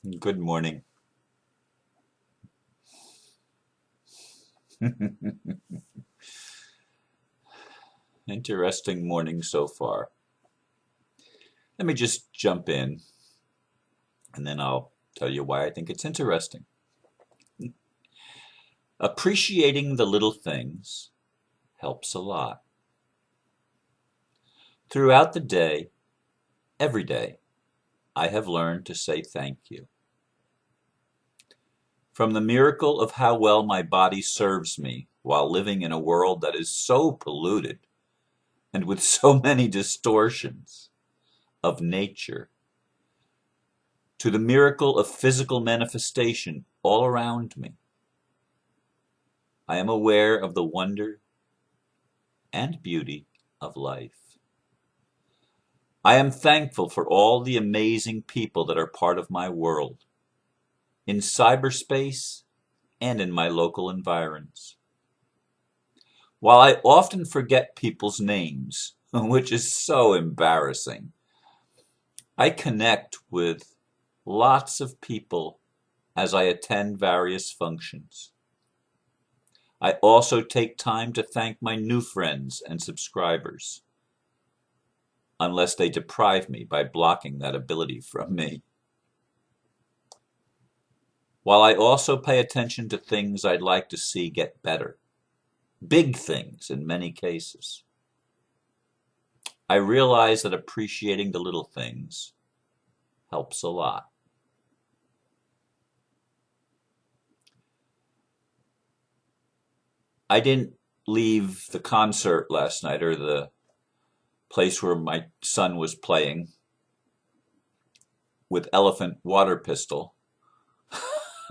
Good morning. Interesting morning so far. Let me just jump in and then I'll tell you why I think it's interesting. Appreciating the little things helps a lot. Throughout the day, every day, I have learned to say thank you. From the miracle of how well my body serves me while living in a world that is so polluted and with so many distortions of nature, to the miracle of physical manifestation all around me, I am aware of the wonder and beauty of life. I am thankful for all the amazing people that are part of my world, in cyberspace and in my local environs. While I often forget people's names, which is so embarrassing, I connect with lots of people as I attend various functions. I also take time to thank my new friends and subscribers, unless they deprive me by blocking that ability from me. While I also pay attention to things I'd like to see get better, big things in many cases, I realize that appreciating the little things helps a lot. I didn't leave the concert last night, or the place where my son was playing, with Elephant Water Pistol.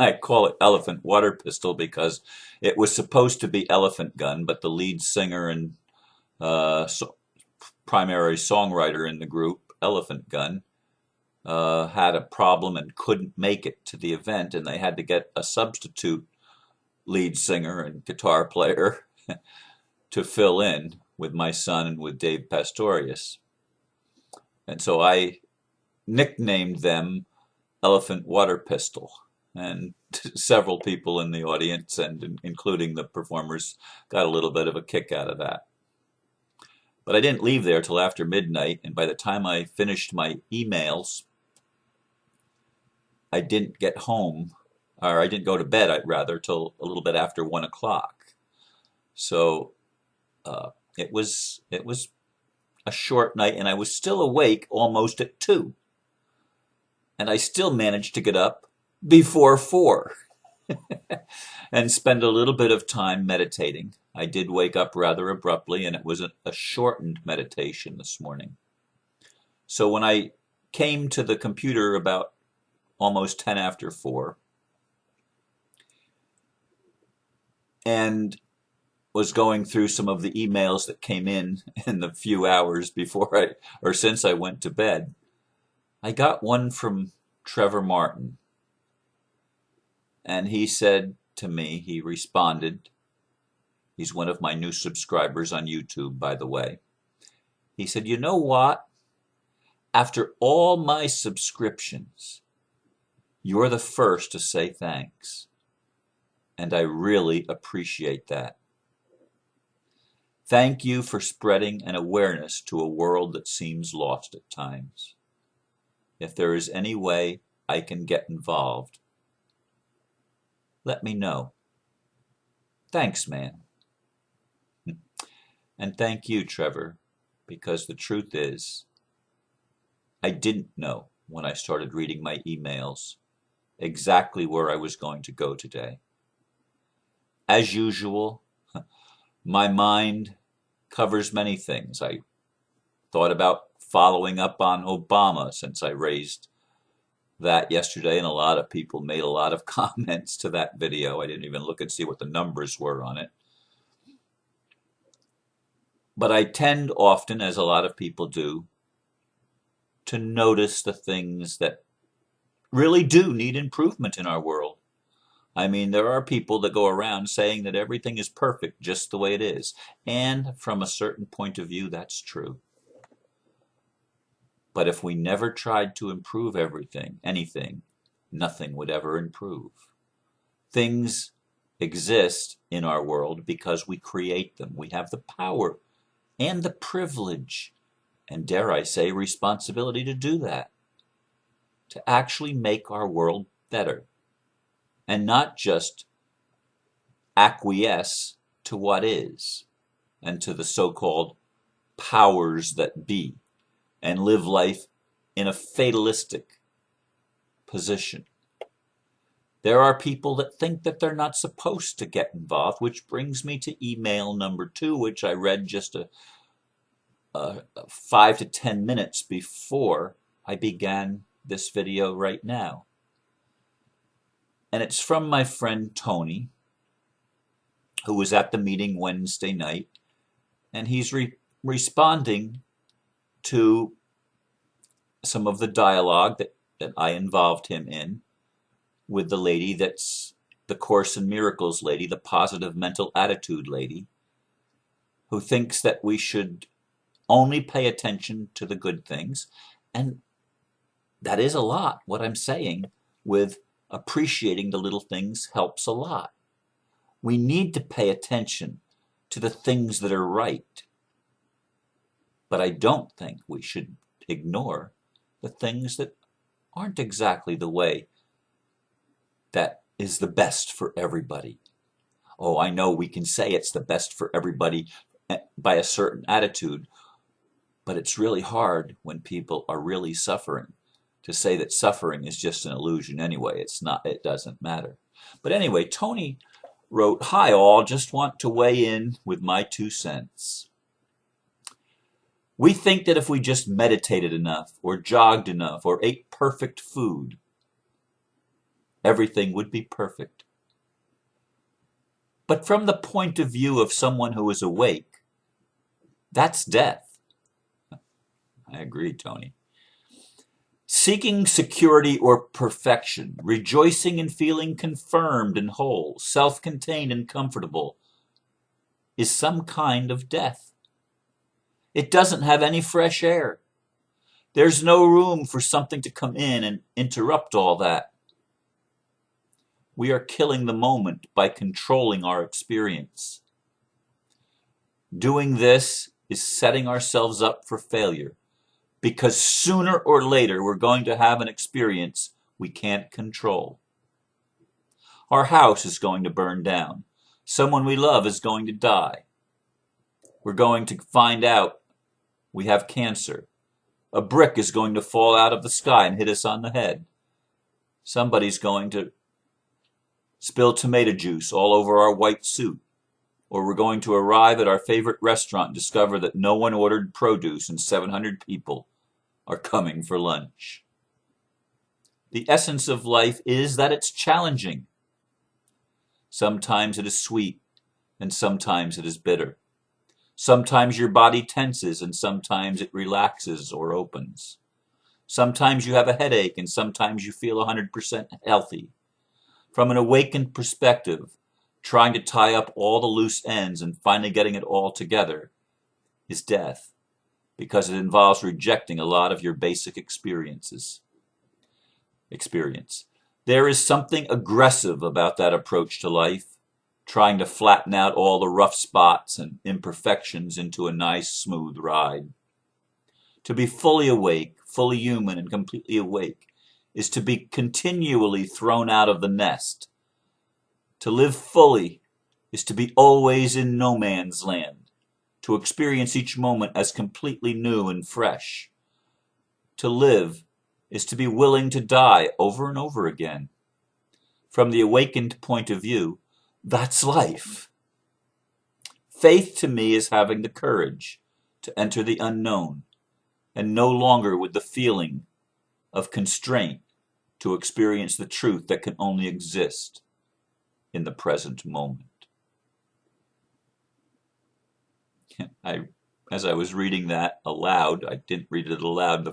I call it Elephant Water Pistol because it was supposed to be Elephant Gun, but the lead singer and primary songwriter in the group, Elephant Gun, had a problem and couldn't make it to the event, and they had to get a substitute lead singer and guitar player to fill in with my son and with Dave Pastorius. And so I nicknamed them Elephant Water Pistol. And several people in the audience, and including the performers, got a little bit of a kick out of that. But I didn't leave there till after midnight, and by the time I finished my emails, I didn't get home, or I didn't go to bed, rather, till a little bit after 1 o'clock. So it was a short night, and I was still awake almost at 2, and I still managed to get up before 4 and spend a little bit of time meditating. I did wake up rather abruptly, and it was a shortened meditation this morning. So when I came to the computer about almost 10 after 4 and was going through some of the emails that came in the few hours before or since I went to bed, I got one from Trevor Martin. And he said to me, he responded, he's one of my new subscribers on YouTube, by the way. He said, "You know what? After all my subscriptions, you're the first to say thanks. And I really appreciate that. Thank you for spreading an awareness to a world that seems lost at times. If there is any way I can get involved, let me know. Thanks, man." And thank you, Trevor, because the truth is, I didn't know when I started reading my emails exactly where I was going to go today. As usual, my mind covers many things. I thought about following up on Obama, since I raised that yesterday, and a lot of people made a lot of comments to that video. I didn't even look and see what the numbers were on it. But I tend often, as a lot of people do, to notice the things that really do need improvement in our world. I mean, there are people that go around saying that everything is perfect just the way it is. And from a certain point of view, that's true. But if we never tried to improve anything, nothing would ever improve. Things exist in our world because we create them. We have the power and the privilege, and dare I say, responsibility to do that, to actually make our world better, and not just acquiesce to what is and to the so-called powers that be, and live life in a fatalistic position. There are people that think that they're not supposed to get involved, which brings me to email number 2, which I read just 5 to 10 minutes before I began this video right now. And it's from my friend Tony, who was at the meeting Wednesday night, and he's responding to some of the dialogue that I involved him in with the lady that's the Course in Miracles lady, the positive mental attitude lady, who thinks that we should only pay attention to the good things. And that is a lot, what I'm saying, with appreciating the little things helps a lot. We need to pay attention to the things that are right. But I don't think we should ignore the things that aren't exactly the way that is the best for everybody. Oh, I know we can say it's the best for everybody by a certain attitude, but it's really hard when people are really suffering to say that suffering is just an illusion anyway. It's not, it doesn't matter. But anyway, Tony wrote, "Hi all, just want to weigh in with my 2 cents. We think that if we just meditated enough, or jogged enough, or ate perfect food, everything would be perfect. But from the point of view of someone who is awake, that's death." I agree, Tony. "Seeking security or perfection, rejoicing in feeling confirmed and whole, self-contained and comfortable, is some kind of death. It doesn't have any fresh air. There's no room for something to come in and interrupt all that. We are killing the moment by controlling our experience. Doing this is setting ourselves up for failure, because sooner or later we're going to have an experience we can't control. Our house is going to burn down. Someone we love is going to die. We're going to find out we have cancer. A brick is going to fall out of the sky and hit us on the head. Somebody's going to spill tomato juice all over our white suit. Or we're going to arrive at our favorite restaurant and discover that no one ordered produce and 700 people are coming for lunch. The essence of life is that it's challenging. Sometimes it is sweet, and sometimes it is bitter. Sometimes your body tenses, and sometimes it relaxes or opens. Sometimes you have a headache, and sometimes you feel 100% healthy. From an awakened perspective, trying to tie up all the loose ends and finally getting it all together is death, because it involves rejecting a lot of your basic experience. There is something aggressive about that approach to life, trying to flatten out all the rough spots and imperfections into a nice, smooth ride. To be fully awake, fully human, and completely awake is to be continually thrown out of the nest. To live fully is to be always in no man's land, to experience each moment as completely new and fresh. To live is to be willing to die over and over again. From the awakened point of view, that's life. Faith to me is having the courage to enter the unknown, and no longer with the feeling of constraint to experience the truth that can only exist in the present moment. As I was reading that aloud, I didn't read it aloud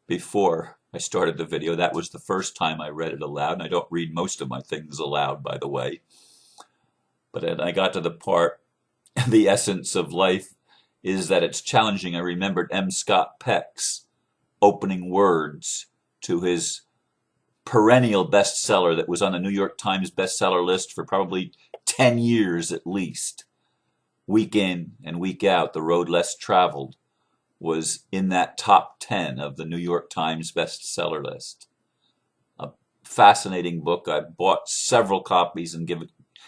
before I started the video. That was the first time I read it aloud, and I don't read most of my things aloud, by the way. But then I got to the part, the essence of life is that it's challenging. I remembered M. Scott Peck's opening words to his perennial bestseller that was on the New York Times bestseller list for probably 10 years at least. Week in and week out, The Road Less Traveled was in that top 10 of the New York Times bestseller list. A fascinating book. I bought several copies and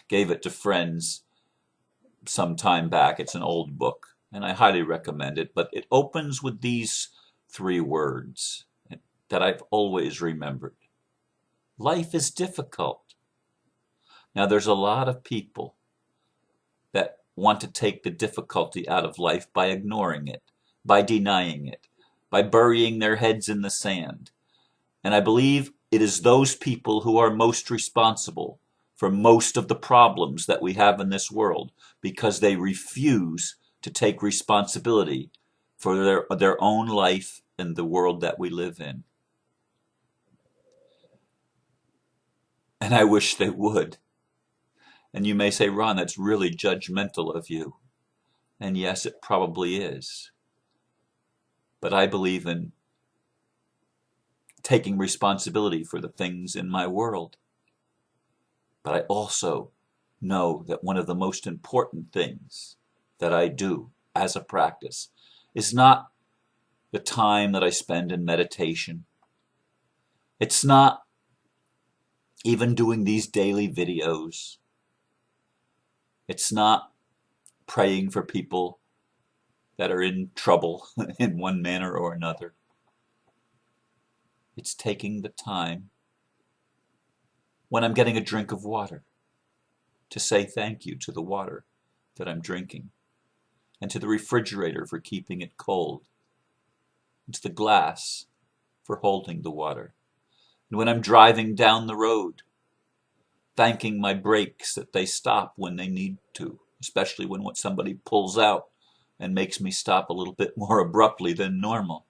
gave it to friends some time back. It's an old book, and I highly recommend it. But it opens with these 3 words that I've always remembered. Life is difficult. Now, there's a lot of people that want to take the difficulty out of life by ignoring it, by denying it, by burying their heads in the sand. And I believe it is those people who are most responsible for most of the problems that we have in this world, because they refuse to take responsibility for their own life and the world that we live in. And I wish they would. And you may say, Ron, that's really judgmental of you. And yes, it probably is. But I believe in taking responsibility for the things in my world. But I also know that one of the most important things that I do as a practice is not the time that I spend in meditation. It's not even doing these daily videos. It's not praying for people that are in trouble in one manner or another. It's taking the time when I'm getting a drink of water to say thank you to the water that I'm drinking, and to the refrigerator for keeping it cold, and to the glass for holding the water. And when I'm driving down the road, thanking my brakes that they stop when they need to, especially when somebody pulls out and makes me stop a little bit more abruptly than normal.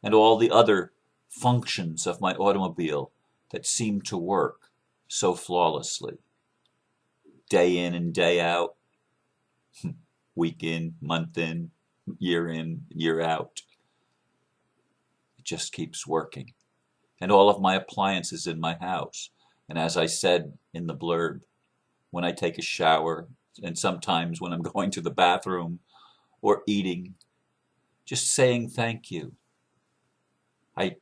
And all the other functions of my automobile that seem to work so flawlessly. Day in and day out, week in, month in, year out. It just keeps working. And all of my appliances in my house. And as I said in the blurb, when I take a shower, and sometimes when I'm going to the bathroom or eating, just saying thank you. I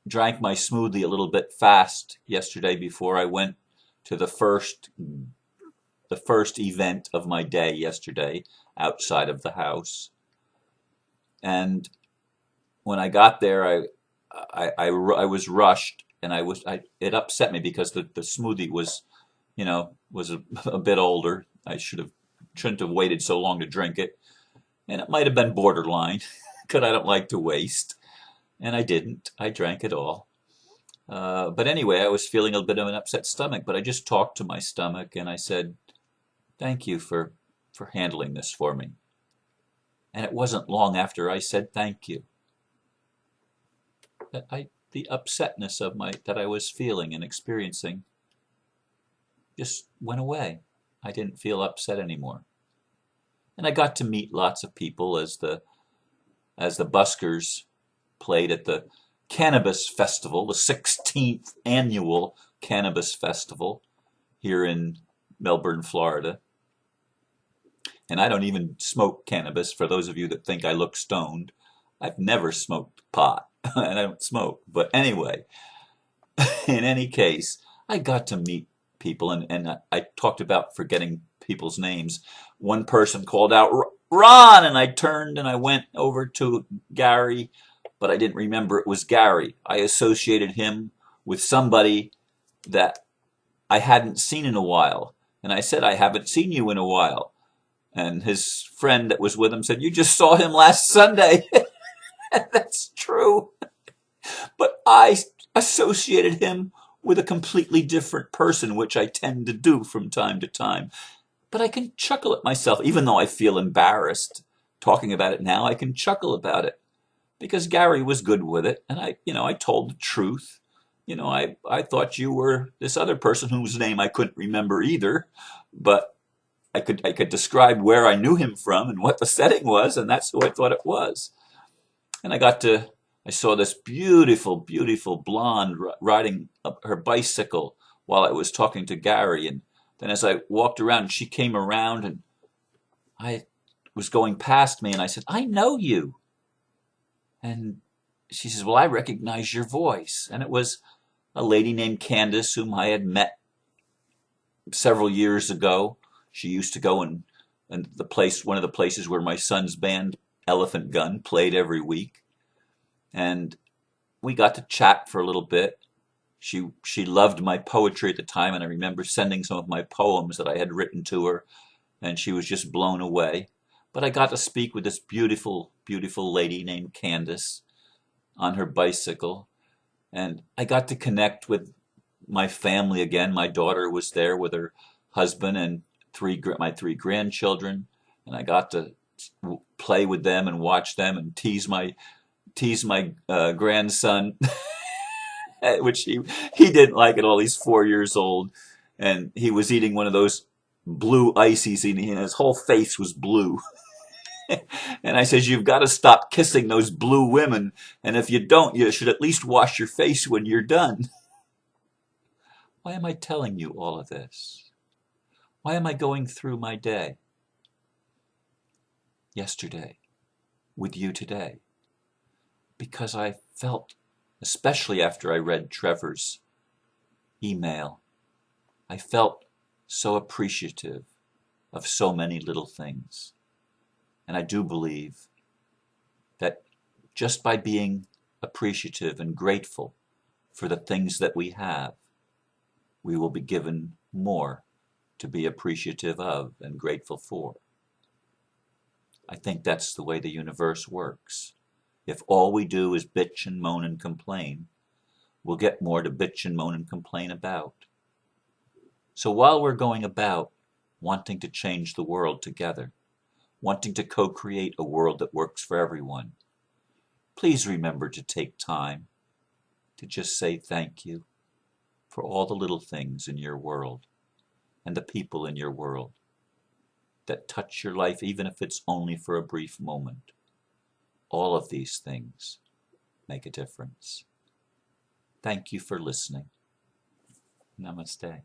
drank my smoothie a little bit fast yesterday before I went to the first event of my day yesterday outside of the house. And when I got there, I was rushed, and it upset me because the smoothie was a bit older. I shouldn't have waited so long to drink it, and it might have been borderline because I don't like to waste, and I didn't. I drank it all. But anyway, I was feeling a bit of an upset stomach, but I just talked to my stomach and I said, thank you for handling this for me. And it wasn't long after I said thank you that the upsetness that I was feeling and experiencing just went away. I didn't feel upset anymore. And I got to meet lots of people as the buskers played at the Cannabis Festival, the 16th annual Cannabis Festival here in Melbourne, Florida. And I don't even smoke cannabis, for those of you that think I look stoned. I've never smoked pot, and I don't smoke. But anyway, in any case, I got to meet people, and I talked about forgetting people's names. One person called out, Ron, and I turned and I went over to Gary, but I didn't remember it was Gary. I associated him with somebody that I hadn't seen in a while. And I said, I haven't seen you in a while. And his friend that was with him said, you just saw him last Sunday. That's true. But I associated him with a completely different person, which I tend to do from time to time. But I can chuckle at myself, even though I feel embarrassed talking about it now. I can chuckle about it because Gary was good with it, and I told the truth. I thought you were this other person whose name I couldn't remember either, but I could describe where I knew him from and what the setting was, and that's who I thought it was. And I got to I saw this beautiful, beautiful blonde riding up her bicycle while I was talking to Gary. And then as I walked around, she came around and I was going past me and I said, "I know you." And she says, "Well, I recognize your voice." And it was a lady named Candace whom I had met several years ago. She used to go and one of the places where my son's band, Elephant Gun, played every week. And we got to chat for a little bit. She loved my poetry at the time, and I remember sending some of my poems that I had written to her, and she was just blown away. But I got to speak with this beautiful, beautiful lady named Candace on her bicycle, and I got to connect with my family again. My daughter was there with her husband and my three grandchildren, and I got to play with them and watch them and tease my grandson, which he didn't like at all. He's 4 years old, and he was eating one of those blue ices, and his whole face was blue. And I says, "You've got to stop kissing those blue women, and if you don't, you should at least wash your face when you're done." Why am I telling you all of this? Why am I going through my day yesterday with you today? Because I felt, especially after I read Trevor's email, I felt so appreciative of so many little things. And I do believe that just by being appreciative and grateful for the things that we have, we will be given more to be appreciative of and grateful for. I think that's the way the universe works. If all we do is bitch and moan and complain, we'll get more to bitch and moan and complain about. So while we're going about wanting to change the world together, wanting to co-create a world that works for everyone, please remember to take time to just say thank you for all the little things in your world and the people in your world that touch your life, even if it's only for a brief moment. All of these things make a difference. Thank you for listening. Namaste.